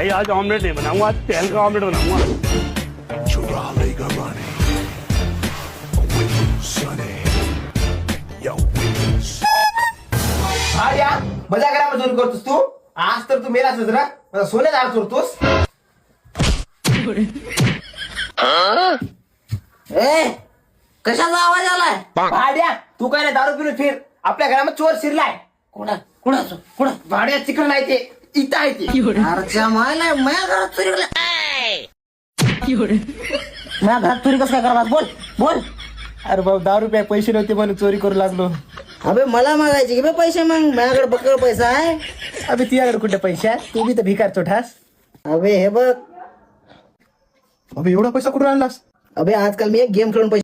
भाई आज ऑमलेट नहीं बनाऊंगा, आज तेल का ऑमलेट बनाऊंगा। चुरा लेगा रानी सने या या मजा करा चोरी करतोस तू आज तर तू मेला सजरा सोने दार चोरतोस कशाचा आवाज आलाय? भाड्या तू काय नाही दारू पिऊन फिर आपल्या घरामध्ये चोर शिरलाय कुणाचं कुणा भाड्या चिकन नाही ते इथं आहे ते अरे मायला माझ्या घरात चोरी केली. माझ्या घरात चोरी कसं काय करणार? बोल बोल. अरे भाऊ 10 रुपये पैसे नव्हते म्हणून चोरी करू लागलो अबे मला मागायचे की बे पैसे, मग माझ्याकडे बक्कळ पैसा आहे. अबे तुझ्याकडे कुठे पैसे आहेत? तू बी तर भिकार चोठास. अबे हे बघ, अबे एवढा पैसा कुठून आणलास? अबे आजकाल मी एक गेम खेळून पैसे